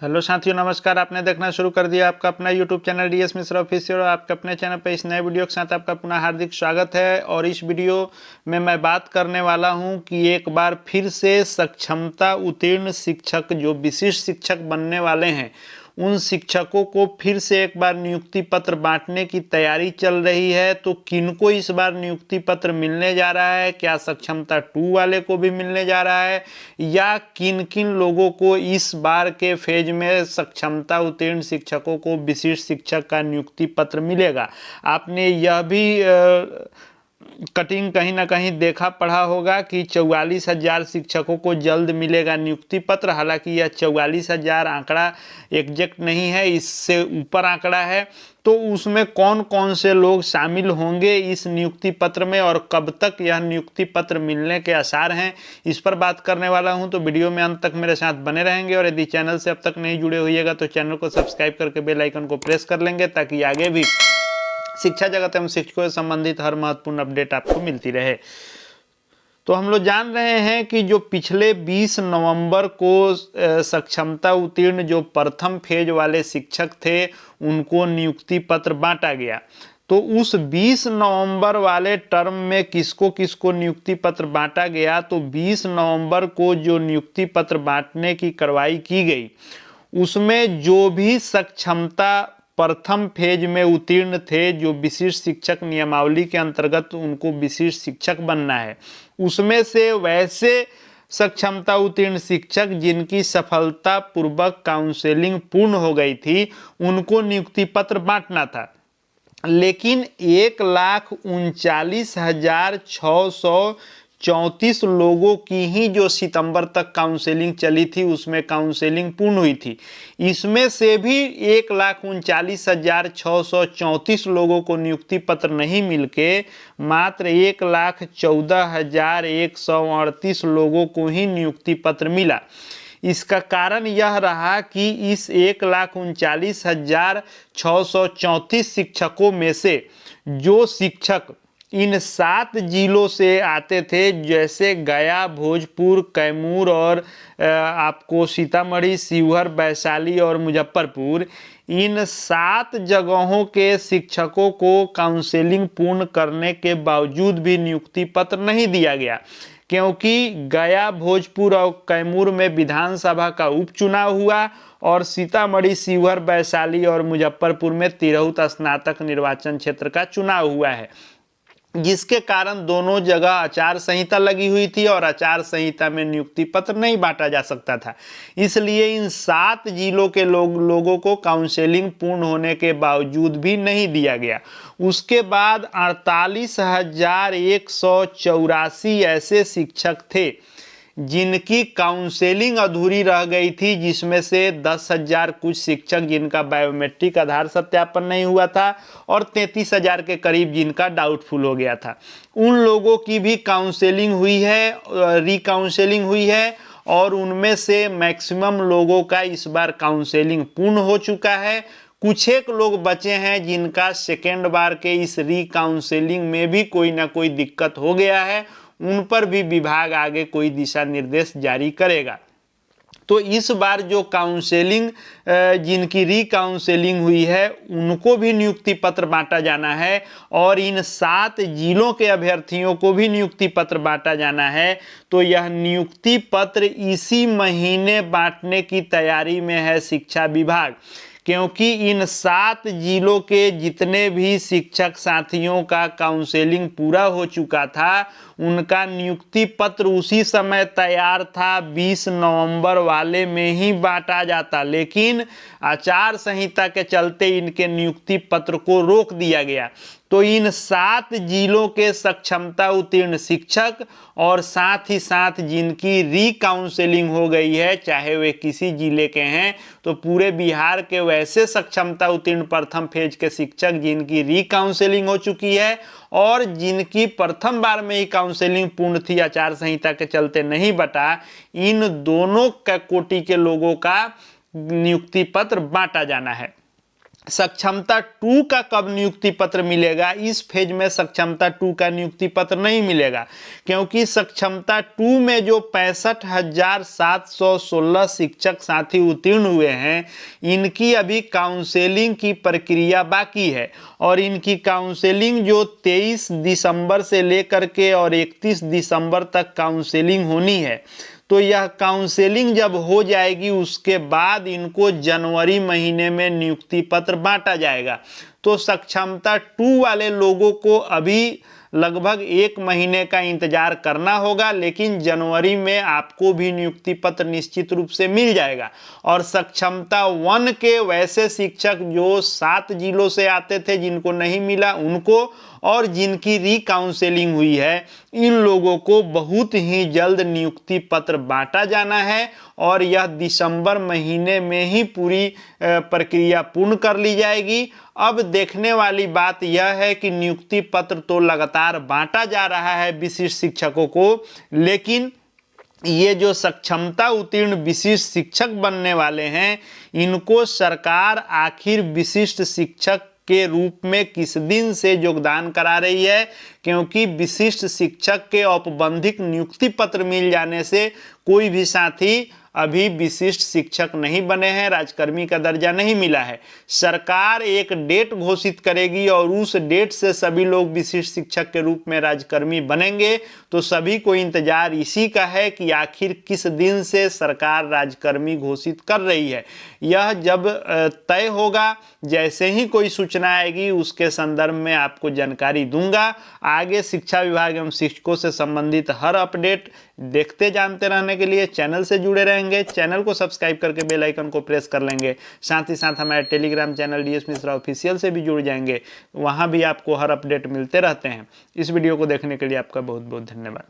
Hello साथियों, नमस्कार। आपने देखना शुरू कर दिया आपका अपना YouTube channel DS Mishra official. और आपके अपने चैनल पर इस नए वीडियो के साथ आपका पुनः हार्दिक स्वागत है। और इस वीडियो में मैं बात करने वाला हूं कि एक बार फिर से सक्षमता उत्तीर्ण शिक्षक जो विशिष्ट शिक्षक बनने वाले हैं, उन शिक्षकों को फिर से एक बार नियुक्ति पत्र बांटने की तैयारी चल रही है। तो किनको इस बार नियुक्ति पत्र मिलने जा रहा है? क्या सक्षमता 2 वाले को भी मिलने जा रहा है, या किन किन लोगों को इस बार के फेज में सक्षमता उत्तीर्ण शिक्षकों को विशिष्ट शिक्षक का नियुक्ति पत्र मिलेगा? आपने यह भी कटिंग कहीं ना कहीं देखा पढ़ा होगा कि 44,000 शिक्षकों को जल्द मिलेगा नियुक्ति पत्र। हालांकि यह 44,000 आंकड़ा एग्जैक्ट नहीं है, इससे ऊपर आंकड़ा है। तो उसमें कौन कौन से लोग शामिल होंगे इस नियुक्ति पत्र में, और कब तक यह नियुक्ति पत्र मिलने के आसार हैं, इस पर बात करने वाला हूं। तो वीडियो में अंत तक मेरे साथ बने रहेंगे। और यदि चैनल से अब तक नहीं जुड़े होइएगा तो चैनल को सब्सक्राइब करके बेल आइकन को प्रेस कर लेंगे, ताकि आगे भी शिक्षा जगत एवं शिक्षकों से संबंधित हर महत्वपूर्ण अपडेट आपको मिलती रहे। तो हम लोग जान रहे हैं कि जो पिछले 20 नवंबर को सक्षमता उत्तीर्ण जो प्रथम फेज वाले शिक्षक थे, उनको नियुक्ति पत्र बांटा गया। तो उस 20 नवंबर वाले टर्म में किसको किसको नियुक्ति पत्र बांटा गया? तो 20 नवंबर को जो नियुक्ति पत्र बांटने की कार्रवाई की गई, उसमें जो भी सक्षमता प्रथम फेज में उत्तीर्ण थे, जो विशिष्ट शिक्षक नियमावली के अंतर्गत उनको विशिष्ट शिक्षक बनना है, उसमें से वैसे सक्षमता उत्तीर्ण शिक्षक जिनकी सफलतापूर्वक काउंसलिंग पूर्ण हो गई थी, उनको नियुक्ति पत्र बांटना था। लेकिन 1,39,634 लोगों की ही जो सितंबर तक काउंसलिंग चली थी, उसमें काउंसलिंग पूर्ण हुई थी। इसमें से भी 1,39,634 लोगों को नियुक्ति पत्र नहीं मिलके मात्र 1,14,138 लोगों को ही नियुक्ति पत्र मिला। इसका कारण यह रहा कि इस 1,39,634 शिक्षकों में से जो शिक्षक इन 7 जिलों से आते थे, जैसे गया, भोजपुर, कैमूर और आपको सीतामढ़ी, शिवहर, वैशाली और मुजफ्फरपुर, इन 7 जगहों के शिक्षकों को काउंसलिंग पूर्ण करने के बावजूद भी नियुक्ति पत्र नहीं दिया गया, क्योंकि गया, भोजपुर और कैमूर में विधानसभा का उपचुनाव हुआ, और सीतामढ़ी, शिवहर, वैशाली और मुजफ्फरपुर में तिरहुत स्नातक निर्वाचन क्षेत्र का चुनाव हुआ है, जिसके कारण दोनों जगह आचार संहिता लगी हुई थी और आचार संहिता में नियुक्ति पत्र नहीं बांटा जा सकता था। इसलिए इन 7 जिलों के लोगों को काउंसलिंग पूर्ण होने के बावजूद भी नहीं दिया गया। उसके बाद 48,184 ऐसे शिक्षक थे जिनकी काउंसलिंग अधूरी रह गई थी, जिसमें से 10,000 कुछ शिक्षक जिनका बायोमेट्रिक आधार सत्यापन नहीं हुआ था, और 33,000 के करीब जिनका डाउटफुल हो गया था। उन लोगों की भी काउंसलिंग हुई है, रिकाउंसलिंग हुई है, और उनमें से मैक्सिमम लोगों का इस बार काउंसलिंग पूर्ण हो चुका है। कुछ एक लोग बचे हैं जिनका सेकेंड बार के इस रिकाउंसलिंग में भी कोई ना कोई दिक्कत हो गया है। उन पर भी विभाग आगे कोई दिशा निर्देश जारी करेगा। तो इस बार जो काउंसलिंग जिनकी रिकाउंसलिंग हुई है, उनको भी नियुक्ति पत्र बांटा जाना है, और इन 7 जिलों के अभ्यर्थियों को भी नियुक्ति पत्र बांटा जाना है। तो यह नियुक्ति पत्र इसी महीने बांटने की तैयारी में है शिक्षा विभाग, क्योंकि इन 7 जिलों के जितने भी शिक्षक साथियों का काउंसलिंग पूरा हो चुका था, उनका नियुक्ति पत्र उसी समय तैयार था, 20 नवंबर वाले में ही बांटा जाता। लेकिन आचार संहिता के चलते इनके नियुक्ति पत्र को रोक दिया गया। तो इन 7 जिलों के सक्षमता उत्तीर्ण शिक्षक, और साथ ही साथ जिनकी रिकाउंसलिंग हो गई है, चाहे वे किसी जिले के हैं, तो पूरे बिहार के वैसे सक्षमता उत्तीर्ण प्रथम फेज के शिक्षक जिनकी रिकाउंसलिंग हो चुकी है, और जिनकी प्रथम बार में ही काउंसलिंग पूर्ण थी, आचार संहिता के चलते नहीं बटा, इन दोनों कोटि के लोगों का नियुक्ति पत्र बांटा जाना है। सक्षमता 2 का कब नियुक्ति पत्र मिलेगा? इस फेज में सक्षमता 2 का नियुक्ति पत्र नहीं मिलेगा, क्योंकि सक्षमता 2 में जो 65,716 शिक्षक साथी उत्तीर्ण हुए हैं, इनकी अभी काउंसलिंग की प्रक्रिया बाकी है और इनकी काउंसलिंग जो 23 दिसंबर से लेकर के और 31 दिसंबर तक काउंसलिंग होनी है। तो यह काउंसलिंग जब हो जाएगी उसके बाद इनको जनवरी महीने में नियुक्ति पत्र बांटा जाएगा। तो सक्षमता 2 वाले लोगों को अभी लगभग 1 महीने का इंतजार करना होगा, लेकिन जनवरी में आपको भी नियुक्ति पत्र निश्चित रूप से मिल जाएगा। और सक्षमता 1 के वैसे शिक्षक जो 7 जिलों से आते थे जिनको नहीं मिला उनको, और जिनकी रिकाउंसलिंग हुई है, इन लोगों को बहुत ही जल्द नियुक्ति पत्र बांटा जाना है और यह दिसंबर महीने में ही पूरी प्रक्रिया पूर्ण कर ली जाएगी। अब देखने वाली बात यह है कि नियुक्ति पत्र तो लगातार बांटा जा रहा है विशिष्ट शिक्षकों को, लेकिन ये जो सक्षमता उत्तीर्ण विशिष्ट शिक्षक बनने वाले हैं, इनको सरकार आखिर विशिष्ट शिक्षक के रूप में किस दिन से योगदान करा रही है, क्योंकि विशिष्ट शिक्षक के औपबंधिक नियुक्ति पत्र मिल जाने से कोई भी साथी अभी विशिष्ट शिक्षक नहीं बने हैं, राजकर्मी का दर्जा नहीं मिला है। सरकार एक डेट घोषित करेगी और उस डेट से सभी लोग विशिष्ट शिक्षक के रूप में राजकर्मी बनेंगे। तो सभी को इंतजार इसी का है कि आखिर किस दिन से सरकार राजकर्मी घोषित कर रही है। यह जब तय होगा, जैसे ही कोई सूचना आएगी उसके संदर्भ में आपको जानकारी दूंगा। आगे शिक्षा विभाग एवं शिक्षकों से संबंधित हर अपडेट देखते जानते रहने के लिए चैनल से जुड़े रहेंगे। चैनल को सब्सक्राइब करके बेल आइकन को प्रेस कर लेंगे। साथ ही साथ हमारे Telegram channel DS Mishra official से भी जुड़ जाएंगे, वहां भी आपको हर अपडेट मिलते रहते हैं। इस वीडियो को देखने के लिए आपका बहुत बहुत धन्यवाद।